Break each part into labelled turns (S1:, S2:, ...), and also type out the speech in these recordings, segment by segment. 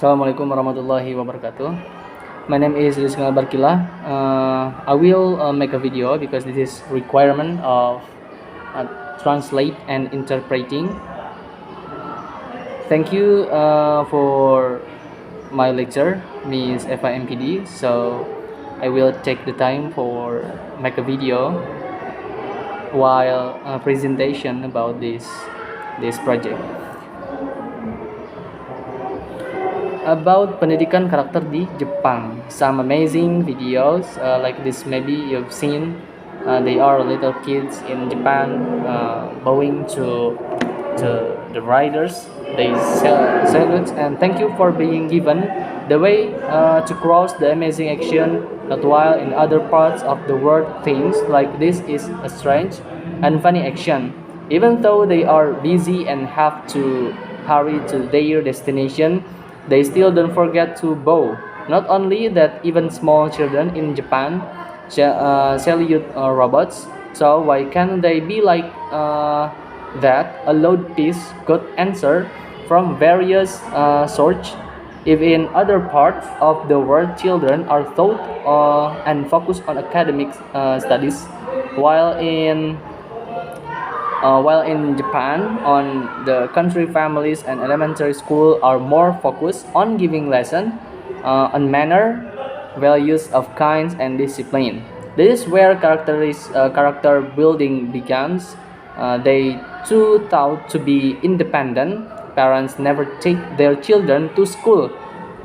S1: Assalamualaikum warahmatullahi wabarakatuh. My name is Barqillah. I will make a video because this is requirement of translate and interpreting. Thank you for my lecture, Ms. FIMPD. So I will take the time for make a video while presentation about this project. About pendidikan karakter di Jepang. Some amazing videos like this maybe you've seen. They are little kids in Japan bowing to the riders. They salute and thank you for being given the way to cross the amazing action. Not while in other parts of the world things like this is a strange and funny action. Even though they are busy and have to hurry to their destination, they still don't forget to bow. Not only that, even small children in Japan salute robots. So why can't they be like that? A loud piece could answer from various sources. If in other parts of the world children are taught and focused on academic studies, while in Japan, on the country families and elementary school are more focused on giving lesson on manner, values of kinds and discipline. This is where character building begins. They too thought to be independent. Parents never take their children to school.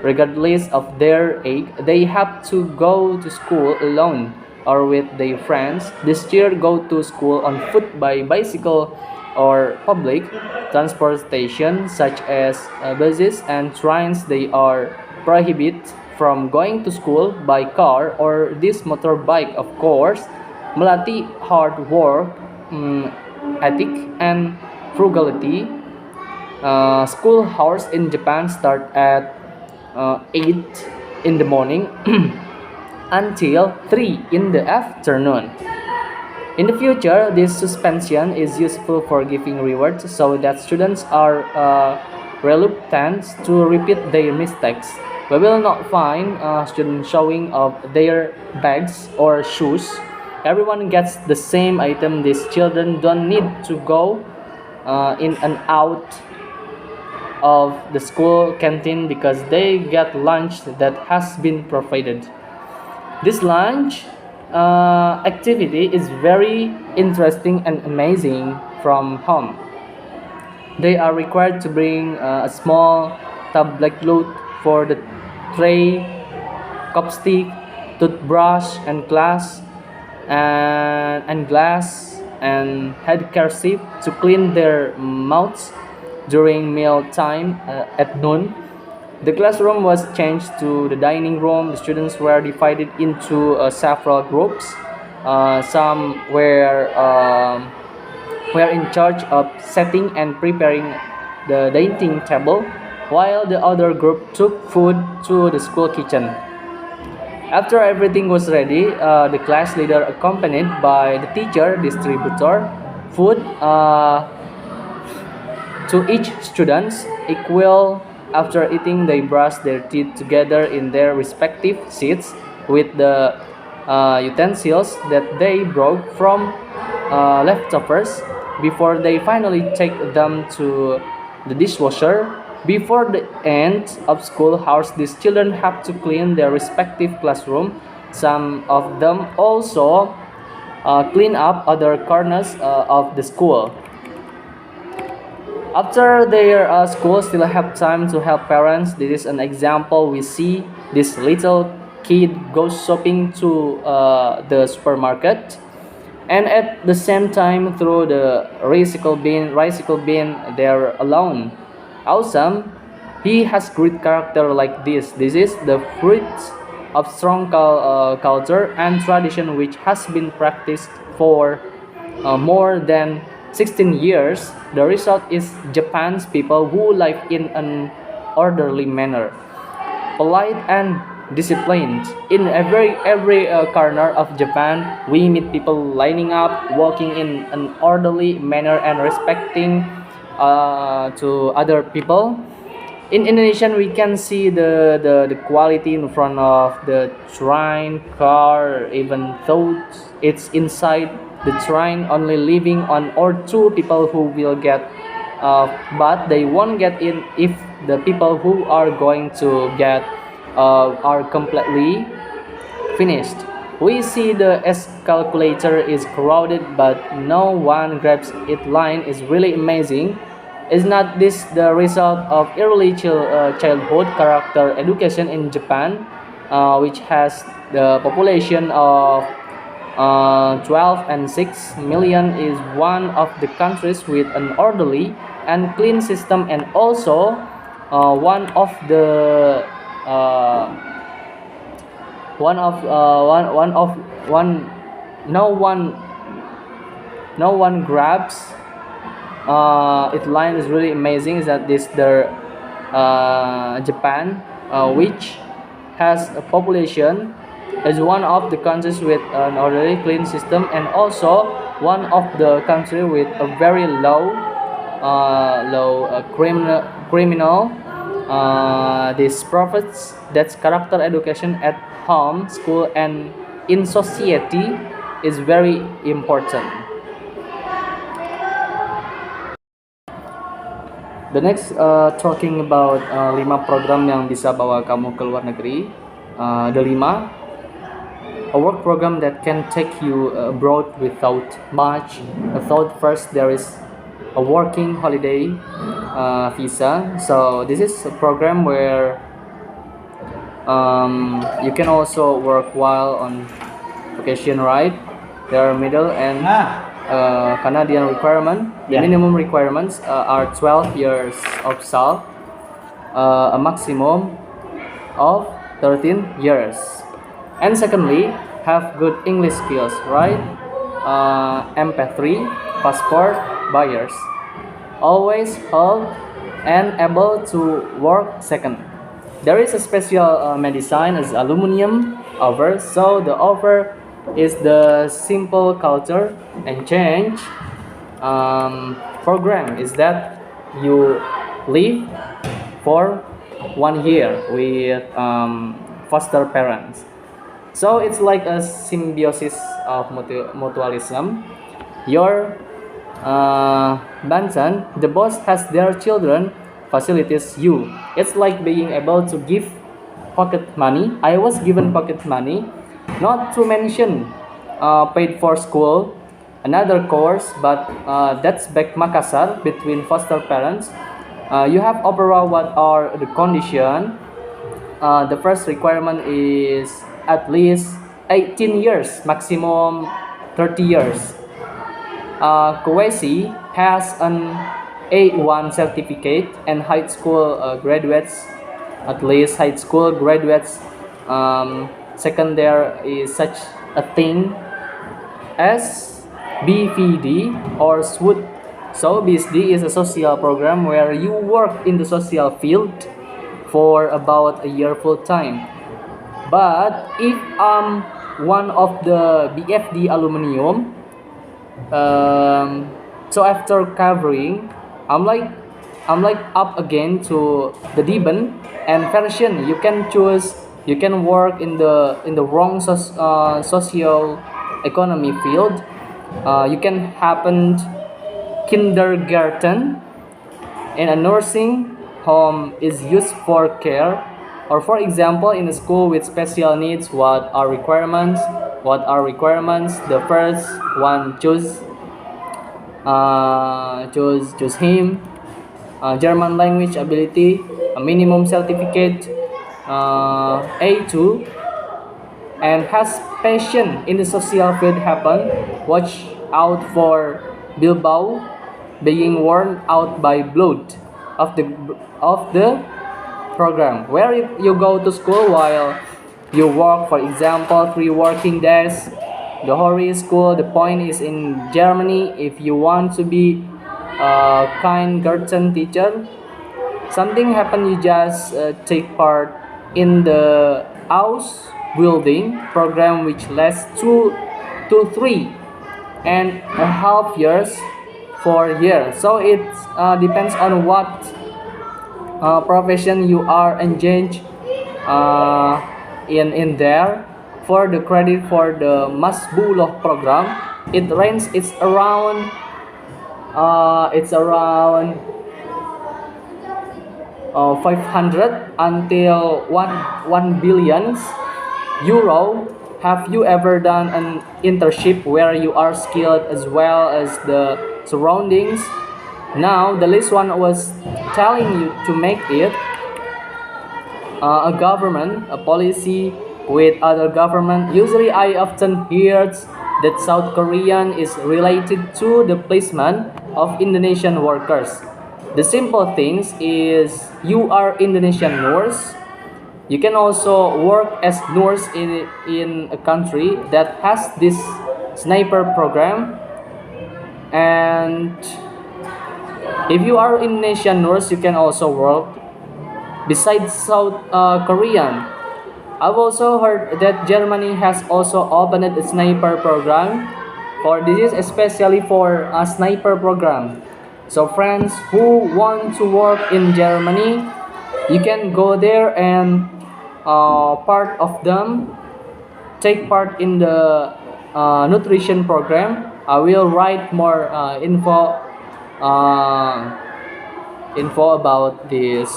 S1: Regardless of their age, they have to go to school alone or with their friends. This year go to school on foot, by bicycle, or public transportation such as buses and trains. They are prohibited from going to school by car or this motorbike. Of course, melatih hard work, ethic, and frugality. School hours in Japan start at 8 in the morning until 3 in the afternoon. In the future, this suspension is useful for giving rewards so that students are reluctant to repeat their mistakes. We will not find students showing off their bags or shoes. Everyone gets the same item. These children don't need to go in and out of the school canteen because they get lunch that has been provided. This lunch activity is very interesting and amazing from home. They are required to bring a small tablet for the tray, chopstick, toothbrush, and glass and handkerchief to clean their mouths during meal time at noon. The classroom was changed to the dining room. The students were divided into several groups. Some were in charge of setting and preparing the dining table, while the other group took food to the school kitchen. After everything was ready, the class leader, accompanied by the teacher, distributed food to each student equal. After eating, they brush their teeth together in their respective seats with the utensils that they brought from leftovers before they finally take them to the dishwasher. Before the end of school hours, these children have to clean their respective classroom. Some of them also clean up other corners of the school. After their school still have time to help parents. This is an example. We see this little kid goes shopping to the supermarket, and at the same time through the recycle bin they're alone. Awesome. He has great character like this. This is the fruit of strong culture and tradition which has been practiced for more than 16 years. The result is Japan's people who live in an orderly manner, polite and disciplined. In every corner of Japan, we meet people lining up, walking in an orderly manner and respecting to other people. In Indonesian, we can see the quality in front of the train car, even though it's inside the train, only living on or two people who will get, but they won't get in if the people who are going to get are completely finished. We see the S calculator is crowded, but no one grabs it. Line is really amazing. Is not this the result of early childhood character education in Japan, which has the population of 12 and 6 million, is one of the countries with an orderly and clean system, and also one of the one of one of one no one no one grabs its line is really amazing. Is that this the Japan, which has a population, is one of the countries with an already clean system, and also one of the country with a very low criminal these profits. That's character education at home, school, and in society is very important. The next, talking about 5 program yang bisa bawa kamu ke luar negeri. The 5, a work program that can take you abroad without much thought. First, there is a working holiday visa. So this is a program where you can also work while on vacation, right? There are middle and Canadian requirement. The minimum requirements are 12 years of SAL, a maximum of 13 years. And secondly, have good English skills, right? MP3, passport, buyers. Always hold and able to work. Second, there is a special medicine as aluminum over, so the offer is the simple culture and change program is that you live for 1 year with foster parents. So it's like a symbiosis of mutualism. Your Bansan, the boss has their children facilities you. It's like being able to give pocket money. I was given pocket money, not to mention paid for school, another course, but that's back Makassar between foster parents. You have overall what are the condition. The first requirement is at least 18 years, maximum 30 years. Kuwaisi has an A1 certificate, and high school graduates, at least high school graduates. Second, there is such a thing as BVD or SWOT. So BSD is a social program where you work in the social field for about a year full time. But if I'm one of the BFD aluminium, so after covering, I'm like up again to the Deben and version. You can choose. You can work in the wrong socio economy field. You can happen kindergarten, and a nursing home is used for care. Or for example, in a school with special needs, what are requirements? What are requirements? The first one, choose him. German language ability, a minimum certificate, A2, and has passion in the social field happen. Watch out for Bilbao being worn out by blood of the program, where you go to school while you work, for example 3 working days. The Hori school, the point is in Germany. If you want to be a kindergarten teacher, something happen, you just take part in the house building program, which lasts 2 to 3.5 years, 4 years. So it depends on what profession you are engaged uh, in there. For the credit for the Masbullah program, it's around 500 until 1 billion euro. Have you ever done an internship where you are skilled as well as the surroundings? Now the list one was telling you to make it a government, a policy with other government. Usually I often hear that South Korean is related to the placement of Indonesian workers. The simple things is you are Indonesian nurse. You can also work as nurse in a country that has this sniper program. And if you are Indonesian nurse, you can also work besides South Korean. I've also heard that Germany has also opened a sniper program. For this is especially for a sniper program. So friends who want to work in Germany, you can go there and part of them take part in the nutrition program. I will write more info about this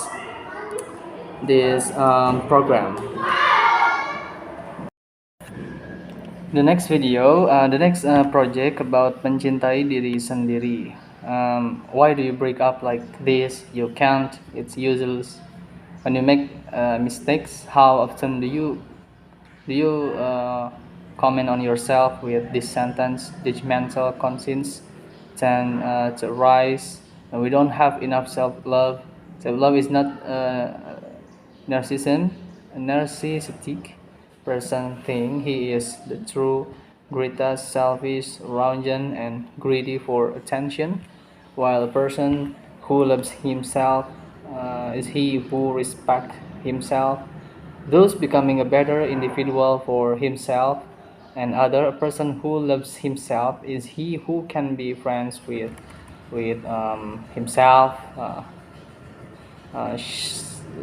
S1: program. The next project about mencintai diri sendiri. Why do you break up like this? You can't. It's useless. When you make mistakes, how often do you comment on yourself with this sentence? Judgmental conscience tend to rise. We don't have enough self-love. Self-love is not narcissism. A narcissistic person thinks he is the true, greatest, selfish, arrogant, and greedy for attention, while a person who loves himself is he who respects himself, thus becoming a better individual for himself and other. A person who loves himself is he who can be friends with himself.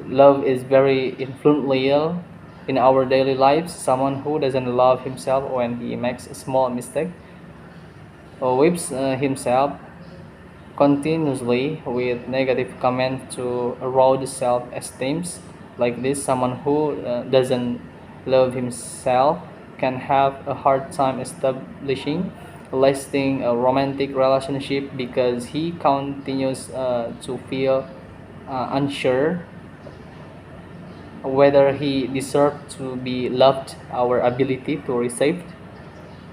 S1: Love is very influential in our daily lives. Someone who doesn't love himself when he makes a small mistake or whips himself continuously with negative comments to erode self-esteem. Like this, someone who doesn't love himself can have a hard time establishing a lasting romantic relationship because he continues to feel unsure whether he deserves to be loved. Our ability to receive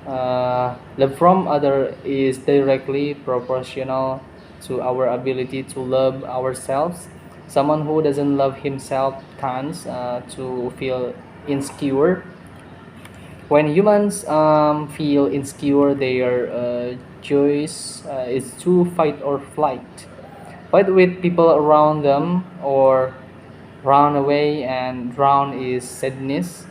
S1: love from other is directly proportional to our ability to love ourselves. Someone who doesn't love himself tends to feel insecure. When humans feel insecure, their choice is to fight or flight. Fight with people around them or run away, and drown is sadness.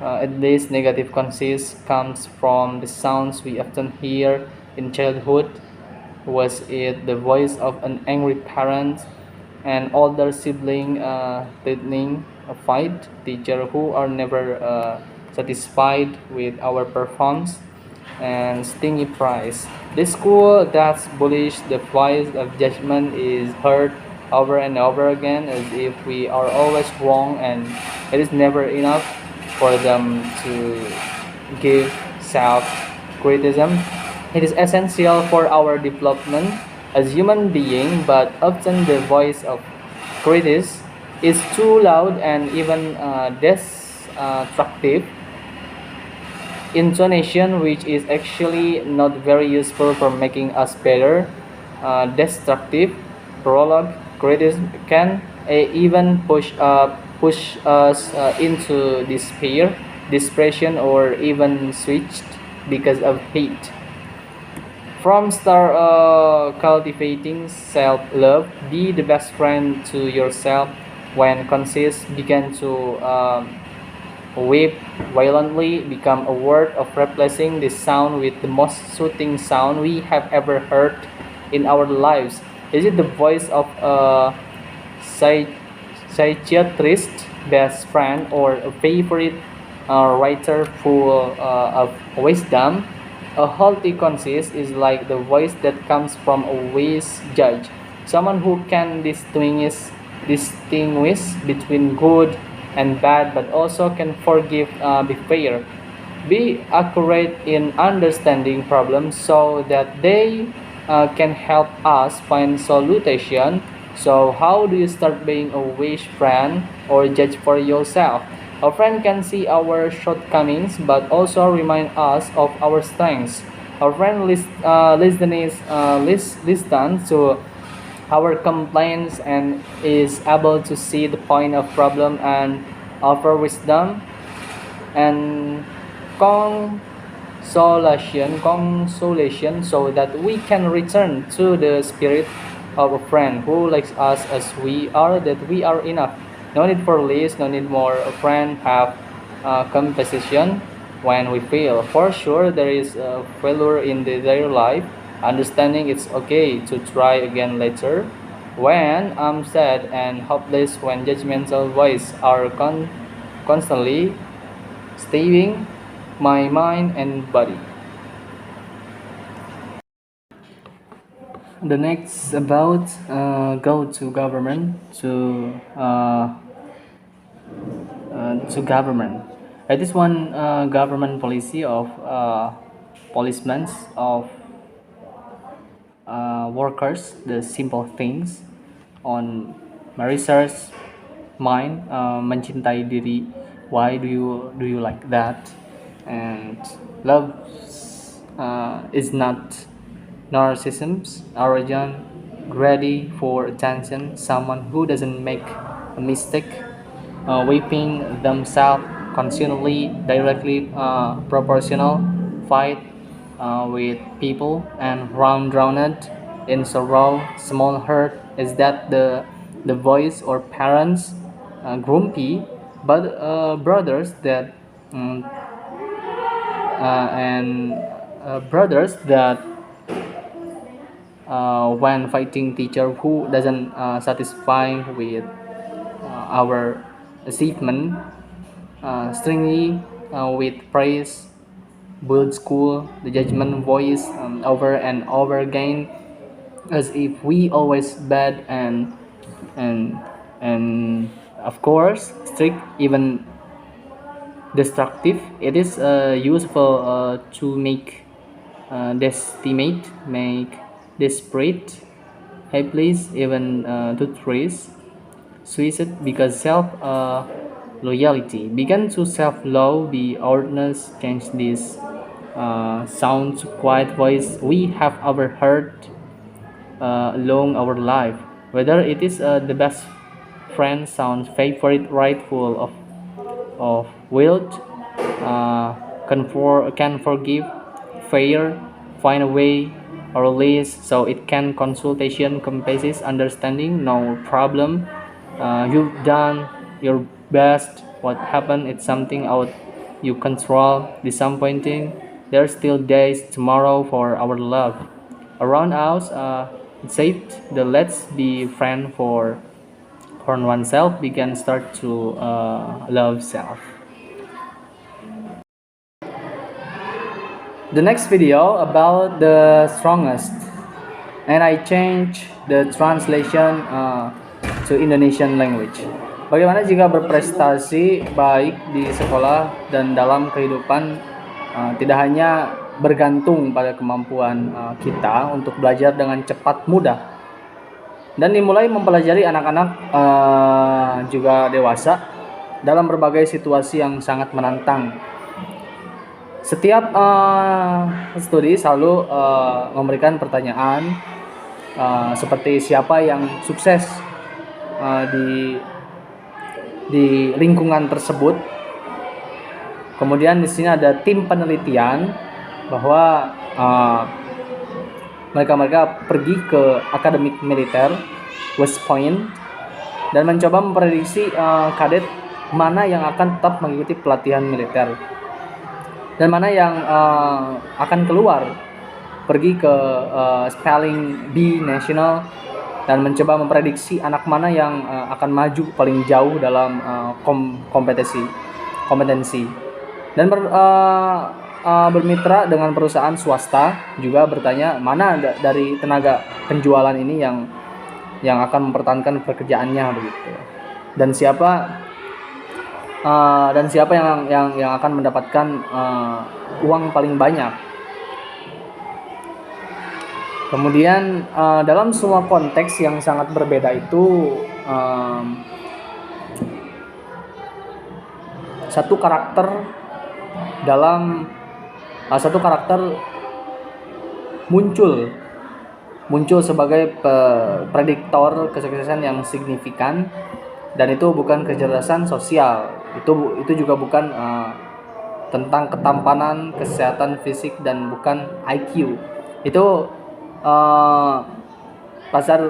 S1: At least negative conscience comes from the sounds we often hear in childhood. Was it the voice of an angry parent, an older sibling threatening a fight, teacher who are never satisfied with our performance, and stingy price? This school that's bullish, the voice of judgment is heard over and over again as if we are always wrong, and it is never enough for them to give self-criticism. It is essential for our development as human beings, but often the voice of critics is too loud and even destructive intonation, which is actually not very useful for making us better. Destructive prologue criticism can even push us into despair, depression, or even switch because of hate. From start cultivating self-love, be the best friend to yourself. When conscience begin to weep violently, become a word of replacing this sound with the most soothing sound we have ever heard in our lives. Is it the voice of a psy- psychiatrist, best friend, or a favorite writer full of wisdom. A healthy conscience is like the voice that comes from a wise judge, someone who can distinguish between good and bad, but also can forgive, be fair, be accurate in understanding problems so that they can help us find solution. So how do you start being a wish friend or judge for yourself? A friend can see our shortcomings but also remind us of our strengths. A friend listens to our complaints and is able to see the point of problem and offer wisdom and consolation so that we can return to the spirit of a friend who likes us as we are, that we are enough. No need for list, no need more. A friend have compensation when we fail. For sure, there is a failure in their life. Understanding it's okay to try again later. When I'm sad and hopeless, when judgmental voices are constantly staying my mind and body. The next about go to government to government. It is one government policy of policemen of workers. The simple things on my research mind, mencintai diri. Why do you like that? And love is not narcissism, arrogant, greedy for attention, someone who doesn't make a mistake, whipping themselves continually, directly proportional, fight with people and drowned in sorrow, small hurt. Is that the voice or parents grumpy, but brothers that um, and brothers that when fighting teacher who doesn't satisfy with our achievement, stringy with praise, build school, the judgment voice over and over again, as if we always bad and and of course strict, even destructive. It is useful to make destimate, make desperate, helpless, even to trace suicide because self loyalty began to self love. The awareness changed this sound to quiet voice we have ever heard along our life. Whether it is the best friend, sound favorite, rightful of will, can forgive, fair, find a way, or release, so it can consultation compasses understanding, no problem. You've done your best. What happened? It's something out you control. Disappointing. There's still days tomorrow for our love. Around us, it's safe. The let's be friend for oneself begin start to love self. The next video about the strongest, and I change the translation to Indonesian language. Bagaimana jika berprestasi baik di sekolah dan dalam kehidupan tidak hanya bergantung pada kemampuan kita untuk belajar dengan cepat mudah dan dimulai mempelajari anak-anak juga dewasa dalam berbagai situasi yang sangat menantang. Setiap studi selalu memberikan pertanyaan seperti siapa yang sukses di lingkungan tersebut. Kemudian di sini ada tim penelitian bahwa mereka pergi ke akademik militer West Point dan mencoba memprediksi kadet mana yang akan tetap mengikuti pelatihan militer dan mana yang akan keluar pergi ke spelling bee national dan mencoba memprediksi anak mana yang akan maju paling jauh dalam kompetensi. Dan bermitra dengan perusahaan swasta, juga bertanya mana dari tenaga penjualan ini yang akan mempertahankan pekerjaannya begitu. Dan siapa yang akan mendapatkan uang paling banyak. Kemudian dalam semua konteks yang sangat berbeda itu satu karakter muncul sebagai prediktor kesuksesan yang signifikan, dan itu bukan kecerdasan sosial, itu juga bukan tentang ketampanan, kesehatan fisik, dan bukan IQ. Itu pasar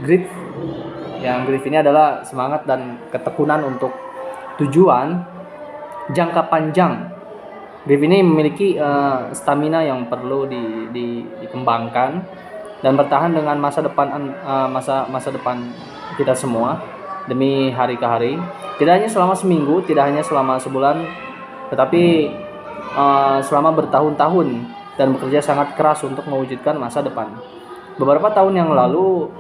S1: grit. Yang grit ini adalah semangat dan ketekunan untuk tujuan jangka panjang. Grit ini memiliki stamina yang perlu dikembangkan dan bertahan dengan masa depan kita semua demi hari ke hari. Tidak hanya selama seminggu, tidak hanya selama sebulan, tetapi selama bertahun-tahun, dan bekerja sangat keras untuk mewujudkan masa depan. Beberapa tahun yang lalu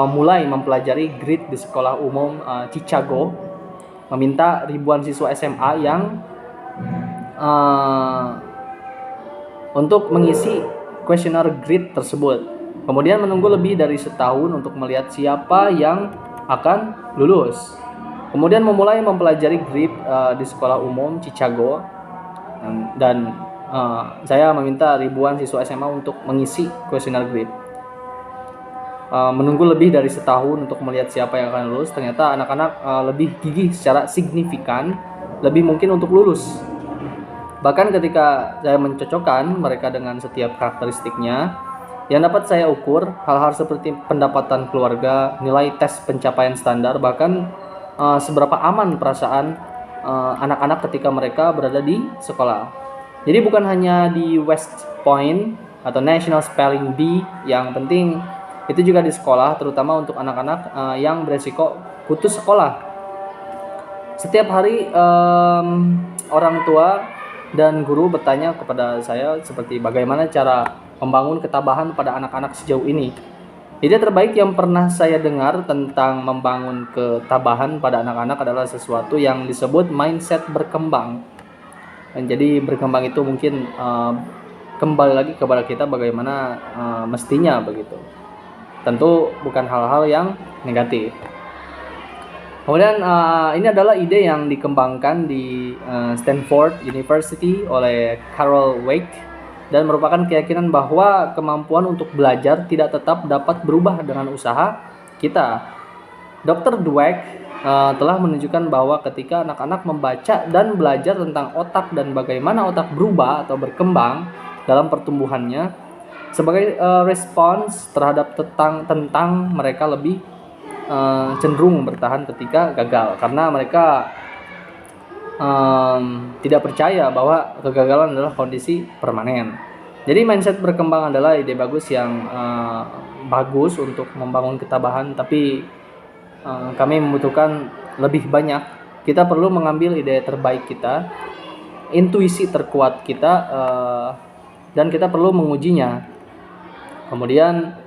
S1: mulai mempelajari grit di sekolah umum Chicago, meminta ribuan siswa SMA yang untuk mengisi kuesioner grit tersebut. Kemudian menunggu lebih dari setahun untuk melihat siapa yang akan lulus. Kemudian memulai mempelajari grit di sekolah umum Chicago, dan saya meminta ribuan siswa SMA untuk mengisi kuesioner grit. Menunggu lebih dari setahun untuk melihat siapa yang akan lulus. Ternyata anak-anak lebih gigih secara signifikan, lebih mungkin untuk lulus. Bahkan ketika saya mencocokkan mereka dengan setiap karakteristiknya, yang dapat saya ukur hal-hal seperti pendapatan keluarga, nilai tes pencapaian standar, bahkan seberapa aman perasaan anak-anak ketika mereka berada di sekolah. Jadi bukan hanya di West Point atau National Spelling Bee yang penting, itu juga di sekolah, terutama untuk anak-anak yang beresiko putus sekolah. Setiap hari orang tua dan guru bertanya kepada saya seperti bagaimana cara membangun ketabahan pada anak-anak sejauh ini. Ide terbaik yang pernah saya dengar tentang membangun ketabahan pada anak-anak adalah sesuatu yang disebut mindset berkembang. Dan jadi berkembang itu mungkin kembali lagi kepada kita bagaimana mestinya begitu. Tentu bukan hal-hal yang negatif. Kemudian ini adalah ide yang dikembangkan di Stanford University oleh Carol Dweck, dan merupakan keyakinan bahwa kemampuan untuk belajar tidak tetap dapat berubah dengan usaha kita. Dr. Dweck telah menunjukkan bahwa ketika anak-anak membaca dan belajar tentang otak dan bagaimana otak berubah atau berkembang dalam pertumbuhannya, sebagai respons terhadap tentang mereka lebih cenderung bertahan ketika gagal, karena mereka tidak percaya bahwa kegagalan adalah kondisi permanen. Jadi mindset berkembang adalah ide bagus yang bagus untuk membangun ketabahan, tapi kami membutuhkan lebih banyak. Kita perlu mengambil ide terbaik kita, intuisi terkuat kita, dan kita perlu mengujinya. Kemudian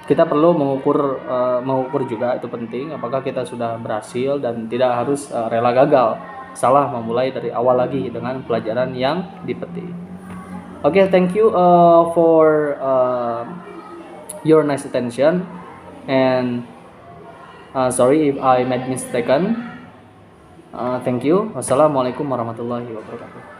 S1: kita perlu mengukur juga, itu penting, apakah kita sudah berhasil, dan tidak harus rela gagal, salah memulai dari awal lagi dengan pelajaran yang dipetik. Okay, thank you for your nice attention, and sorry if I made mistaken. Thank you. Wassalamualaikum warahmatullahi wabarakatuh.